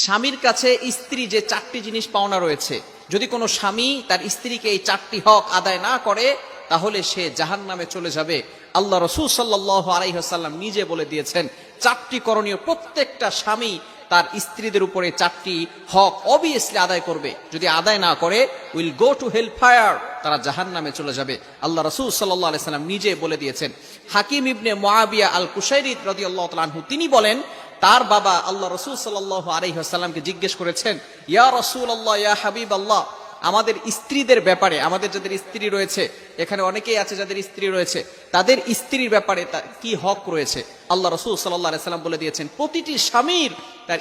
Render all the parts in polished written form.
স্বামীর কাছে স্ত্রী যে চারটি জিনিস পাওনা রয়েছে, যদি কোনো স্বামী তার স্ত্রীকে এই চারটি হক আদায় না করে তাহলে সে জাহান্নামে চলে যাবে। আল্লাহ রাসূল সাল্লাল্লাহু আলাইহি ওয়াসাল্লাম নিজে বলে দিয়েছেন, চারটি করণীয় প্রত্যেকটা স্বামী তার স্ত্রীদের উপরে চারটি হক অবভিয়াসলি আদায় করবে। যদি আদায় না করে, will go to hell fire, তারা জাহান্নামে চলে যাবে। আল্লাহ রাসূল সাল্লাল্লাহু আলাইহি ওয়াসাল্লাম নিজে বলে দিয়েছেন। হাকিম ইবনে মুআবিয়া আল কুশাইরি রাদিয়াল্লাহু তাআলা আনহু তিনি বলেন, তার বাবা আল্লাহ রাসূল সাল্লাল্লাহু আলাইহি ওয়াসাল্লামকে জিজ্ঞেস করেছেন, ইয়া রাসূলুল্লাহ, ইয়া হাবিবাল্লাহ, আমাদের স্ত্রীদের ব্যাপারে, আমাদের যাদের স্ত্রী রয়েছে, এখানে অনেকেই আছে যাদের স্ত্রী রয়েছে, তাদের স্ত্রীর ব্যাপারে কি হক রয়েছে। আল্লাহ রাসূল সাল্লাল্লাহু আলাইহি ওয়াসাল্লাম বলে দিয়েছেন, প্রতিটি স্বামীর তার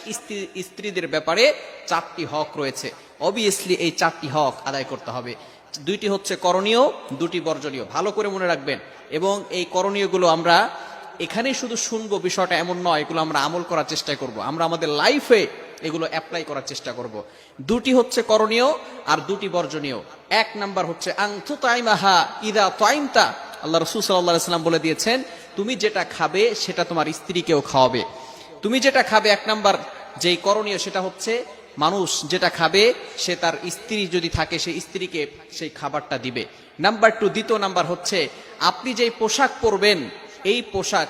স্ত্রীদের ব্যাপারে চারটি হক রয়েছে। অবভিয়াসলি এই চারটি হক আদায় করতে হবে। দুইটি হচ্ছে করণীয়, দুটি বর্জনীয়। ভালো করে মনে রাখবেন। এবং এই করণীয়গুলো আমরা এখানে শুধু শুনবো বিষয়টা এমন নয়, এগুলো আমরা আমল করার চেষ্টা করব, আমরা আমাদের লাইফে এগুলো অ্যাপ্লাই করার চেষ্টা করব। দুটি হচ্ছে করণীয় আর দুটি বর্জনীয়। এক নাম্বার হচ্ছে আনতু তাইমাহা ইদা তাইমতা। আল্লাহ রাসূল সাল্লাল্লাহু আলাইহি ওয়াসাল্লাম বলে দিয়েছেন, তুমি যেটা খাবে সেটা তোমার স্ত্রীকেও খাওয়াবে। তুমি যেটা খাবে, এক নাম্বার যেই করণীয় সেটা হচ্ছে, মানুষ যেটা খাবে সে তার স্ত্রী যদি থাকে সেই স্ত্রীকে সেই খাবারটা দিবে। নাম্বার টু, দ্বিতীয় নাম্বার হচ্ছে, আপনি যেই পোশাক পরবেন এই পোশাক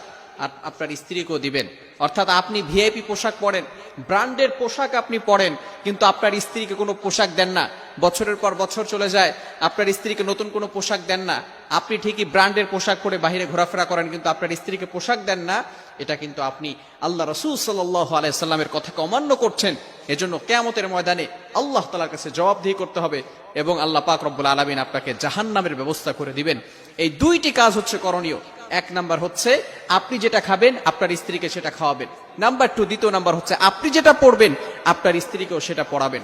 আপনার স্ত্রীকেও দিবেন। অর্থাৎ আপনি ভিআইপি পোশাক পরেন, ব্র্যান্ডের পোশাক আপনি পরেন, কিন্তু আপনার স্ত্রীকে কোনো পোশাক দেন না। বছরের পর বছর চলে যায়, আপনার স্ত্রীকে নতুন কোনো পোশাক দেন না। আপনি ঠিকই ব্র্যান্ডের পোশাক পরে বাইরে ঘোরাফেরা করেন, কিন্তু আপনার স্ত্রীকে পোশাক দেন না। এটা কিন্তু আপনি আল্লাহ রাসূল সাল্লাল্লাহু আলাইহি ওয়াসাল্লামের কথাকে অমান্য করছেন। এজন্য কিয়ামতের ময়দানে আল্লাহ তাআলার কাছে জবাবদিহি করতে হবে এবং আল্লাহ পাক রব্বুল আলামিন আপনাকে জাহান্নামের ব্যবস্থা করে দিবেন। এই দুইটি কাজ হচ্ছে করণীয়। এক নাম্বার হচ্ছে আপনি যেটা খাবেন আপনার স্ত্রীকে সেটা খাওয়াবেন। নাম্বার টু, দ্বিতীয় নাম্বার হচ্ছে আপনি যেটা পড়বেন আপনার স্ত্রীকেও সেটা পড়াবেন।